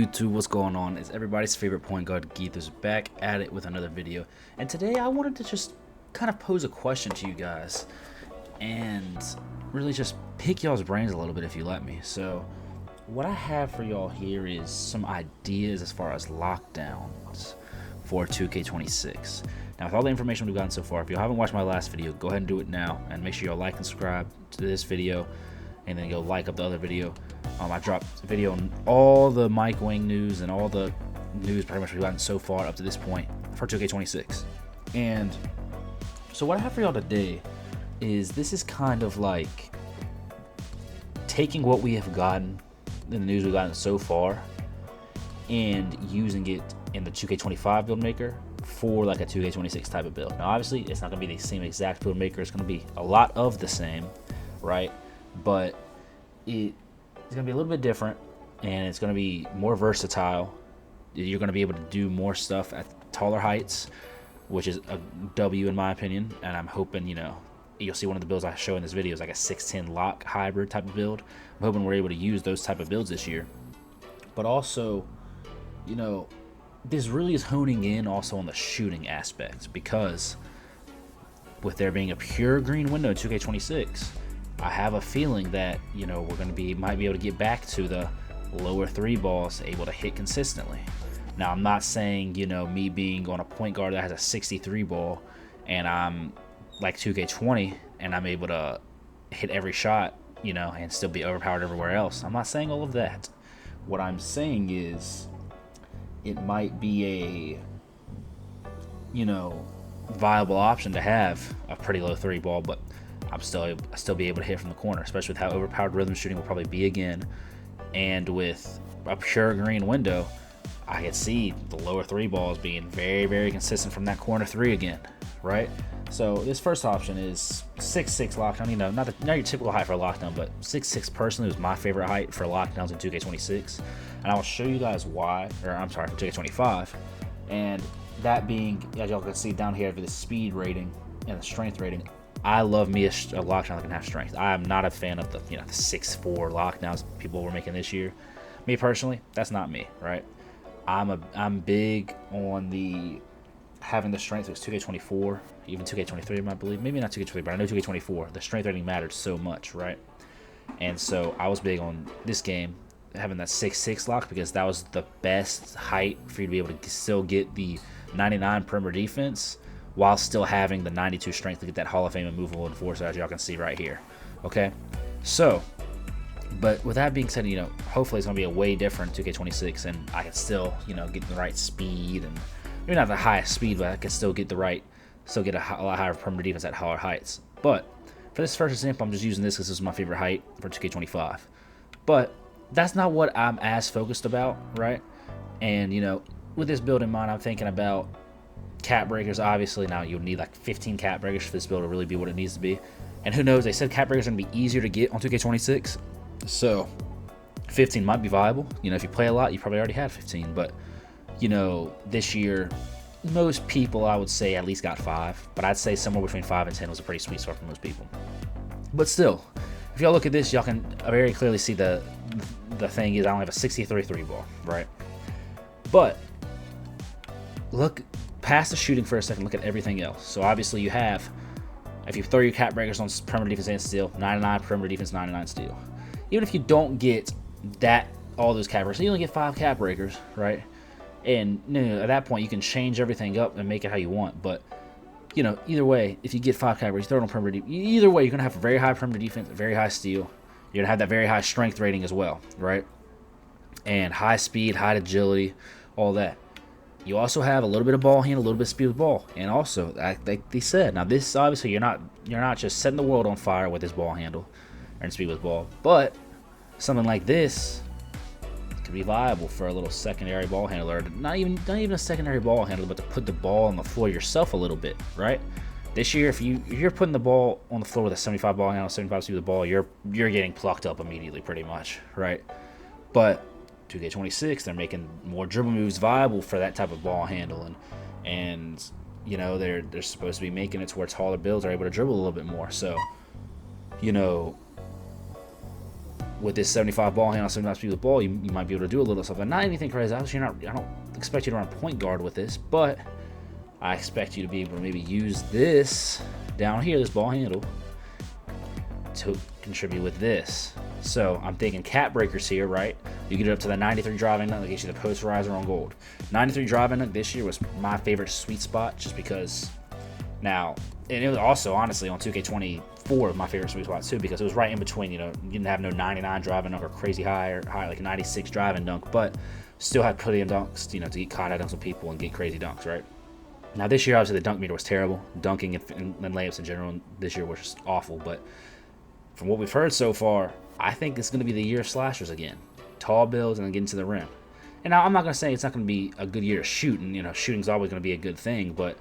YouTube, what's going on? It's everybody's favorite point guard, Geethers, back at it with another video. And today I wanted to just kind of pose a question to you guys and really just pick y'all's brains a little bit if you let me. So what I have for y'all here is some ideas as far as lockdowns for 2K26. Now, with all the information we've gotten so far, if you haven't watched my last video, go ahead and do it now, and make sure y'all like and subscribe to this video, and then go like up the other video. I dropped a video on all the Mike Wang news and all the news pretty much we've gotten so far up to this point for 2K26. And so what I have for y'all today is this is kind of like taking what we have gotten, the news we've gotten so far, and using it in the 2K25 build maker for like a 2K26 type of build. Now obviously it's not going to be the same exact build maker, it's going to be a lot of the same, right? But it's going to be a little bit different, and it's going to be more versatile. You're going to be able to do more stuff at taller heights, which is a W in my opinion, and I'm hoping, you'll see one of the builds I show in this video is like a 6'10 lock hybrid type of build. I'm hoping we're able to use those type of builds this year. But also, this really is honing in also on the shooting aspect, because with there being a pure green window in 2K26, I have a feeling that we're going to might be able to get back to the lower three balls, able to hit consistently. Now I'm not saying me being on a point guard that has a 63 ball and I'm like 2K20 and I'm able to hit every shot and still be overpowered everywhere else. I'm not saying all of that. What I'm saying is it might be a viable option to have a pretty low three ball, but I'll still be able to hit from the corner, especially with how overpowered rhythm shooting will probably be again. And with a pure green window, I could see the lower three balls being very, very consistent from that corner three again, right? So this first option is 6'6 lockdown. Not your typical height for a lockdown, but 6'6 personally was my favorite height for lockdowns in 2K26. And I will show you guys why, for 2K25. And that being, as y'all can see down here for the speed rating and the strength rating, I love me a lockdown that can have strength. I am not a fan of the 6'4 lockdowns people were making this year. Me personally, that's not me, right? I'm big on the having the strength. It was 2K24, even 2K23, I believe. Maybe not 2K23, but I know 2K24. The strength rating mattered so much, right? And so I was big on this game having that 6'6 lock, because that was the best height for you to be able to still get the 99 perimeter defense while still having the 92 strength to get that Hall of Fame immovable enforcer, as y'all can see right here. Okay, so, but with that being said, hopefully it's gonna be a way different 2K26, and I can still, get the right speed, and maybe not the highest speed, but I can still get a lot higher perimeter defense at higher heights. But for this first example, I'm just using this because this is my favorite height for 2K25. But that's not what I'm as focused about, right? And with this build in mind, I'm thinking about cap breakers. Obviously now you'll need like 15 cap breakers for this build to really be what it needs to be, and who knows, they said cap breakers are going to be easier to get on 2K26, so 15 might be viable. If you play a lot, you probably already had 15, but this year most people, I would say, at least got 5, but I'd say somewhere between 5 and 10 was a pretty sweet spot for most people. But still, if y'all look at this, y'all can very clearly see the thing is I only have a 63 3 ball, right? But look past the shooting for a second, look at everything else. So obviously you have, if you throw your cap breakers on perimeter defense and steal, 99 perimeter defense, 99 steal. Even if you don't get all those cap breakers, so you only get 5 cap breakers, right? And at that point you can change everything up and make it how you want. But either way, if you get 5 cap breakers, you throw it on perimeter defense, either way you're gonna have a very high perimeter defense, a very high steal. You're gonna have that very high strength rating as well, right? And high speed, high agility, all that. You also have a little bit of ball handle, a little bit of speed with ball, and also, like they said, now this obviously you're not just setting the world on fire with this ball handle and speed with ball, but something like this could be viable for a little secondary ball handler, not even a secondary ball handler, but to put the ball on the floor yourself a little bit, right? This year, if you're putting the ball on the floor with a 75 ball handle, 75 speed with the ball, you're getting plucked up immediately, pretty much, right? But 2K26, they're making more dribble moves viable for that type of ball handle, and they're supposed to be making it to where taller builds are able to dribble a little bit more. So with this 75 ball handle, 75 speed with ball, you might be able to do a little something. Not anything crazy. Obviously, I don't expect you to run point guard with this, but I expect you to be able to maybe use this down here, this ball handle, to contribute with this. So I'm thinking cap breakers here, right? You get it up to the 93 driving dunk, that gets you the posterizer on gold. 93 driving dunk this year was my favorite sweet spot, just because now, and it was also honestly on 2K24 my favorite sweet spot too, because it was right in between. You know, you didn't have no 99 driving dunk or crazy high like 96 driving dunk, but still had plenty of dunks, you know, to get caught at dunks with people and get crazy dunks, right? Now this year, obviously the dunk meter was terrible. Dunking and layups in general this year was just awful, but from what we've heard so far, I think it's going to be the year of slashers again. Tall builds and then getting to the rim. And now I'm not going to say it's not going to be a good year to shoot, and you know, shooting's always going to be a good thing, but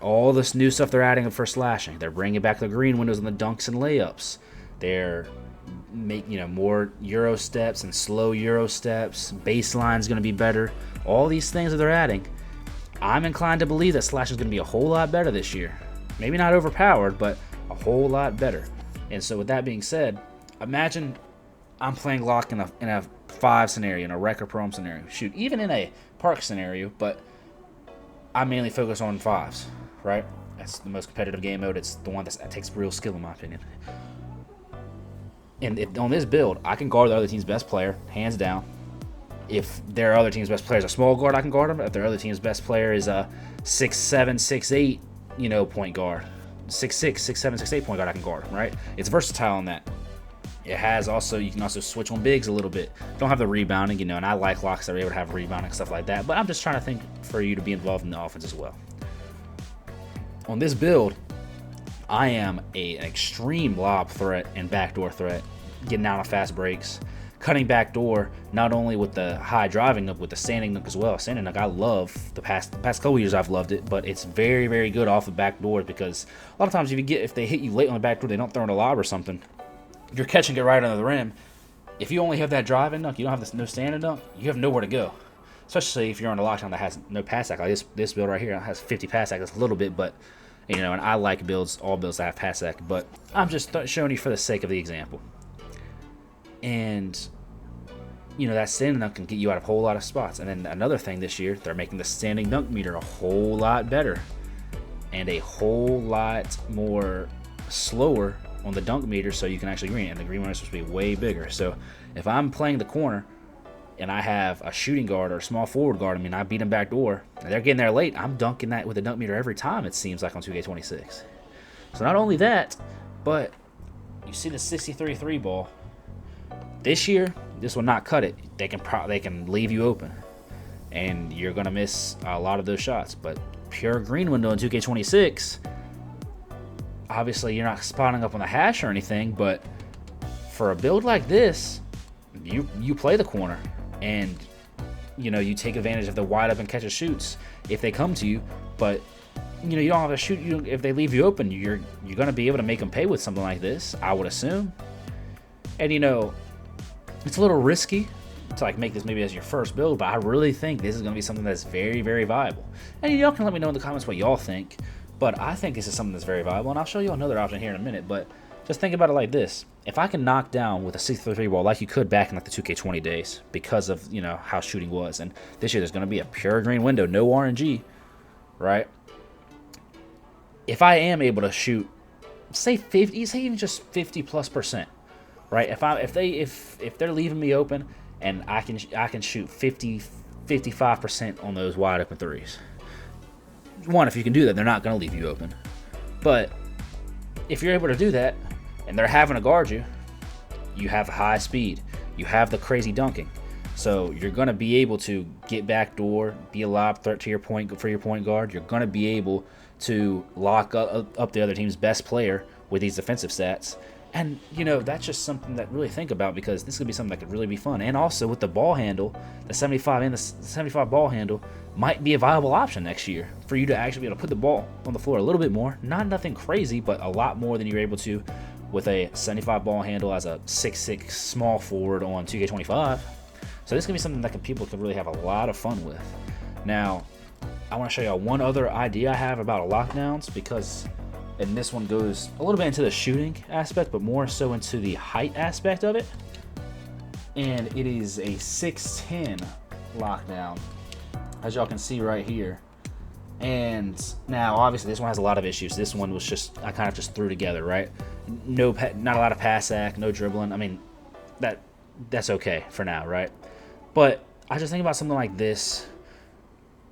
all this new stuff they're adding for slashing. They're bringing back the green windows on the dunks and layups. They're making, you know, more Euro steps and slow Euro steps. Baseline's going to be better. All these things that they're adding, I'm inclined to believe that slashing is going to be a whole lot better this year. Maybe not overpowered, but a whole lot better. And so with that being said, imagine I'm playing lock in a 5 scenario, in a rec or prom scenario. Shoot, even in a park scenario, but I mainly focus on 5s, right? That's the most competitive game mode. It's the one that takes real skill, in my opinion. And on this build, I can guard the other team's best player, hands down. If their other team's best player is a small guard, I can guard them. If their other team's best player is a 6'7", 6'8", you know, point guard, 6'6", 6'7", 6'8" point guard, I can guard them, right? It's versatile in that. It has also, you can also switch on bigs a little bit. Don't have the rebounding, you know, and I like locks that are able to have rebounding and stuff like that, but I'm just trying to think for you to be involved in the offense as well. On this build, I am an extreme lob threat and backdoor threat, getting out on fast breaks, cutting backdoor, not only with the high driving dunk, with the standing dunk as well. Standing dunk, I love. The past couple years I've loved it, but it's very, very good off the backdoor, because a lot of times if they hit you late on the backdoor, they don't throw in a lob or something, you're catching it right under the rim. If you only have that driving dunk, you don't have no standing dunk, you have nowhere to go. Especially if you're on a lockdown that has no pass sack. Like this build right here has 50 pass sack. That's a little bit, but you know, and I like builds, all builds that have pass sack. But I'm just showing you for the sake of the example. And you know, that standing dunk can get you out of a whole lot of spots. And then another thing this year, they're making the standing dunk meter a whole lot better and a whole lot more slower on the dunk meter, so you can actually green it, and the green one is supposed to be way bigger. So if I'm playing the corner and I have a shooting guard or a small forward guard, I mean, I beat them backdoor, and they're getting there late, I'm dunking that with the dunk meter every time, it seems like, on 2K26. So not only that, but you see the 63 3 ball. This year, this will not cut it. They can leave you open, and you're gonna miss a lot of those shots. But pure green window in 2K26, obviously you're not spotting up on the hash or anything, but for a build like this, you play the corner, and you know, you take advantage of the wide open catch and shoots if they come to you. But you know, you don't have to shoot. If they leave you open, you're gonna be able to make them pay with something like this, I would assume. And you know, it's a little risky to like make this maybe as your first build, but I really think this is gonna be something that's very, very viable. And y'all can let me know in the comments what y'all think. But I think this is something that's very viable, and I'll show you another option here in a minute. But just think about it like this: if I can knock down with a 63 ball like you could back in like the 2K20 days, because of, you know, how shooting was, and this year there's going to be a pure green window, no RNG, right? If I am able to shoot, say 50, say even just 50+%, right? If they're leaving me open and I can shoot 55% on those wide open threes. One, if you can do that, they're not going to leave you open. But if you're able to do that and they're having to guard you, you have high speed, you have the crazy dunking, so you're going to be able to get backdoor, be a lob threat to your point guard. You're going to be able to lock up the other team's best player with these defensive stats. And you know, that's just something that really think about, because this could be something that could really be fun. And also with the ball handle, the 75 and the 75 ball handle might be a viable option next year for you to actually be able to put the ball on the floor a little bit more. Nothing crazy, but a lot more than you're able to with a 75 ball handle as a 6'6" small forward on 2K25. So this can be something that people can really have a lot of fun with. Now, I want to show you one other idea I have about lockdowns, because And this one goes a little bit into the shooting aspect, but more so into the height aspect of it. And it is a 6'10" lockdown, as y'all can see right here. And now, obviously, this one has a lot of issues. This one was just, I kind of just threw together, right? Not a lot of pass act, no dribbling. I mean, that's okay for now, right? But I just think about something like this.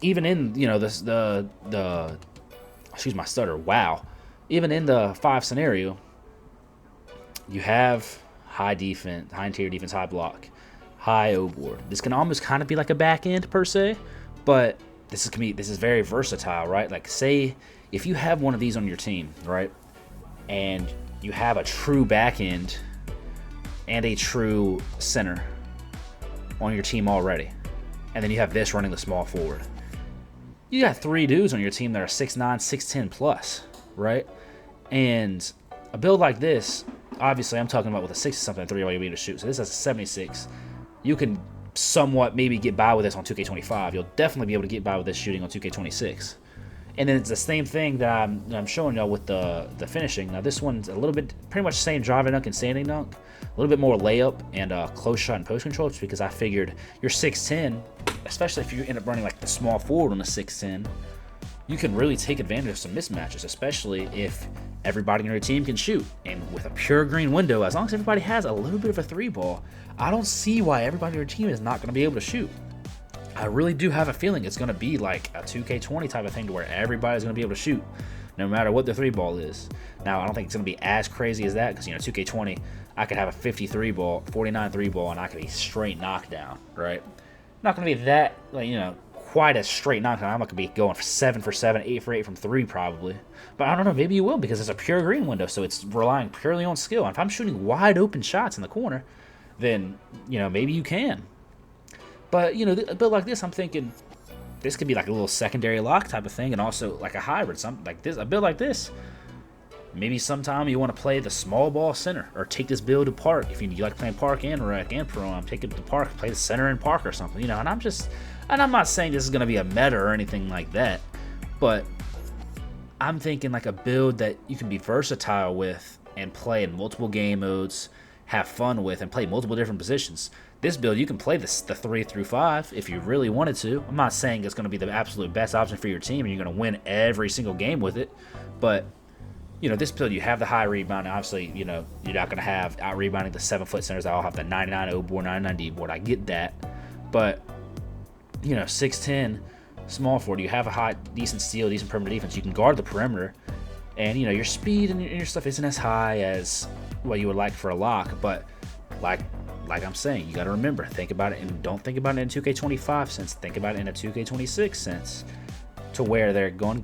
Even in, you know, excuse my stutter, wow. Even in the 5 scenario, you have high defense, high interior defense, high block, high O-board. This can almost kind of be like a back end per se, but this is very versatile, right? Like, say if you have one of these on your team, right, and you have a true back end and a true center on your team already, and then you have this running the small forward, you got 3 dudes on your team that are 6'9", 6'10 plus, right? And a build like this, obviously I'm talking about with a 60-something 3-way to shoot. So this has a 76. You can somewhat maybe get by with this on 2K25. You'll definitely be able to get by with this shooting on 2K26. And then it's the same thing that I'm showing y'all with the finishing. Now this one's a little bit, pretty much the same driving dunk and standing dunk. A little bit more layup and close shot and post control, just because I figured you're 6'10", especially if you end up running like the small forward on the 6'10", you can really take advantage of some mismatches, especially if everybody on your team can shoot. And with a pure green window, as long as everybody has a little bit of a 3-ball, I don't see why everybody on your team is not going to be able to shoot. I really do have a feeling it's going to be like a 2K20 type of thing to where everybody's going to be able to shoot, no matter what the 3-ball is. Now, I don't think it's going to be as crazy as that, because, you know, 2K20, I could have a 53-ball, 49 3-ball, and I could be straight knockdown, right? Not going to be that, like, you know, quite as straight knockdown. I'm not going to be going for 7 for 7, 8 for 8 from 3 probably. But I don't know, maybe you will, because it's a pure green window, so it's relying purely on skill. And if I'm shooting wide open shots in the corner, then, you know, maybe you can. But, you know, a build like this, I'm thinking this could be like a little secondary lock type of thing, and also like a hybrid, something like this. A build like this, maybe sometime you want to play the small ball center, or take this build to park. If you like playing park and rec and pro, take it to park, play the center and park or something, you know. And I'm not saying this is going to be a meta or anything like that, but I'm thinking like a build that you can be versatile with and play in multiple game modes, have fun with, and play multiple different positions. This build, you can play the 3 through 5 if you really wanted to. I'm not saying it's going to be the absolute best option for your team and you're going to win every single game with it, but, you know, this build, you have the high rebound. Obviously, you know, you're not going to have out rebounding the 7-foot centers that all have the 99 O board, 99 D board. I get that, but, you know, 6'10", small forward, you have a hot, decent steal, decent perimeter defense. You can guard the perimeter, and, you know, your speed and your stuff isn't as high as what you would like for a lock, but like I'm saying, you got to remember, think about it, and don't think about it in 2K25 sense. Think about it in a 2K26 sense, to where there's going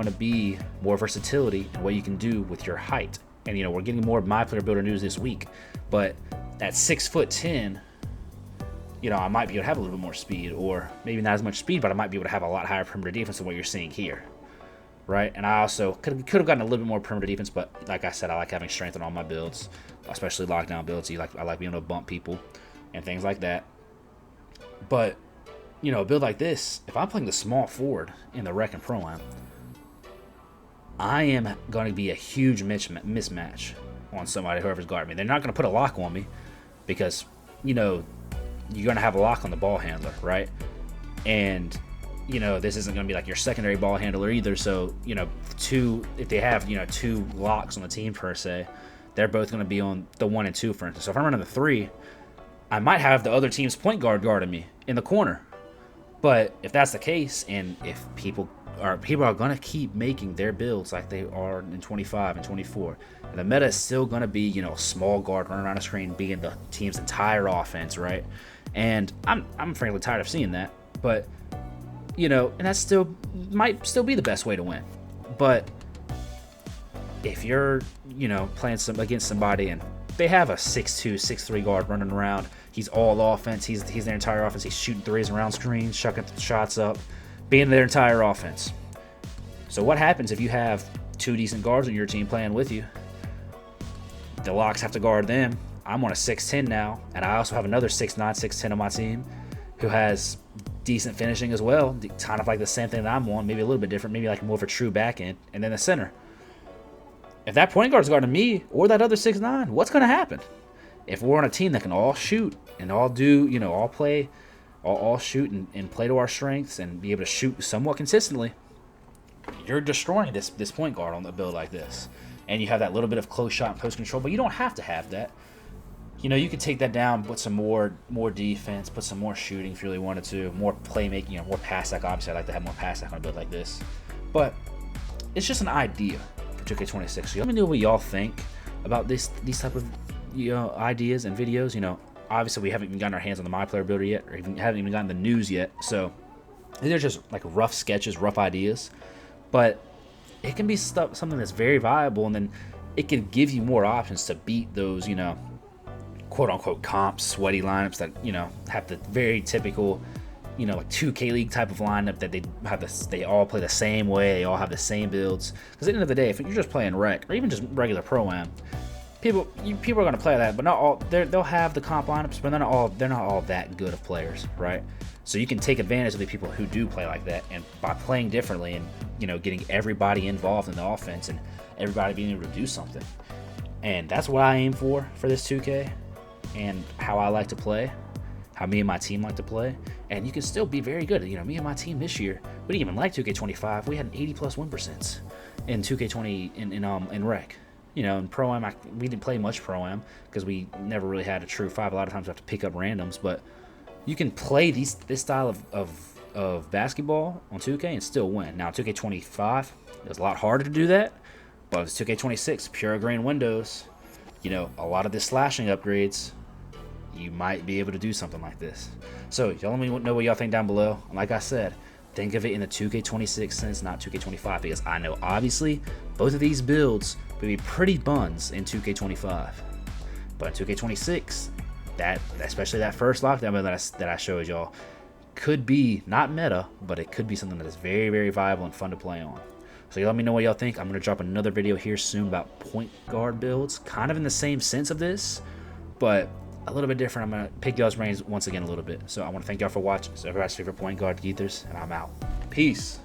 to be more versatility in what you can do with your height. And, you know, we're getting more My Player Builder news this week, but at 6'10", you know, I might be able to have a little bit more speed, or maybe not as much speed, but I might be able to have a lot higher perimeter defense than what you're seeing here, right? And I also could have gotten a little bit more perimeter defense, but like I said, I like having strength in all my builds, especially lockdown builds. I like being able to bump people and things like that. But, you know, a build like this, if I'm playing the small forward in the rec and pro-am, I am going to be a huge mismatch on somebody, whoever's guarding me. They're not going to put a lock on me because, you know, you're going to have a lock on the ball handler, right? And, you know, this isn't going to be like your secondary ball handler either. So, you know, if they have, you know, 2 locks on the team per se, they're both going to be on the 1 and 2, for instance. So if I'm running the 3, I might have the other team's point guard guarding me in the corner. But if that's the case, and if people are going to keep making their builds like they are in 25 and 24, and the meta is still going to be, you know, a small guard running around a screen being the team's entire offense, right? And I'm frankly tired of seeing that. But, you know, and that might still be the best way to win. But if you're, you know, playing against somebody and they have a 6'2", 6'3" guard running around, he's all offense, he's their entire offense, he's shooting threes around screens, chucking shots up, being their entire offense. So what happens if you have 2 decent guards on your team playing with you? The locks have to guard them. I'm on a 6'10" now, and I also have another 6'9", 6'10" on my team who has decent finishing as well, kind of like the same thing that I'm on, maybe a little bit different, maybe like more of a true back end, and then the center. if that point guard is guarding me or that other 6'9", what's going to happen? If we're on a team that can all shoot and all do, all play, all shoot and play to our strengths and be able to shoot somewhat consistently, you're destroying this point guard on the build like this. And you have that little bit of close shot and post control, but you don't have to have that. You can take that down, put some more defense, put some more shooting if you really wanted to, more playmaking, more pass sec. Obviously, I'd like to have more pass sec on a build like this. But it's just an idea for 2K26. So let me know what y'all think about these type of ideas and videos. Obviously we haven't even gotten our hands on the My Player Builder yet, or haven't even gotten the news yet. So these are just like rough sketches, rough ideas, but it can be something that's very viable, and then it can give you more options to beat those, quote unquote comp sweaty lineups that have the very typical like 2K League type of lineup that they all play the same way, they all have the same builds. Because at the end of the day, if you're just playing rec or even just regular Pro-Am, people are going to play that, but not all. They'll have the comp lineups, but they're not all that good of players, right? So you can take advantage of the people who do play like that, and by playing differently and getting everybody involved in the offense and everybody being able to do something. And that's what I aim for this 2K, and how I like to play, how me and my team like to play. And you can still be very good. Me and my team this year, we didn't even like 2K25. We had an 80+ win percent in 2K20 in rec. In Pro-Am, we didn't play much Pro-Am because we never really had a true 5. A lot of times we have to pick up randoms, but you can play this style of basketball on 2K and still win. Now 2K25, it's a lot harder to do that, but it's 2K26, pure grain Windows, a lot of the slashing upgrades, you might be able to do something like this. So y'all let me know what y'all think down below. Like I said, think of it in the 2K26 sense, not 2K25, because I know obviously both of these builds would be pretty buns in 2K25, but in 2K26, that especially that first lockdown build that I showed y'all could be not meta, but it could be something that is very, very viable and fun to play on. So y'all let me know what y'all think. I'm gonna drop another video here soon about point guard builds, kind of in the same sense of this, but a little bit different. I'm gonna pick y'all's brains once again a little bit. So I want to thank y'all for watching. It's everybody's favorite point guard, Geethers, and I'm out. Peace.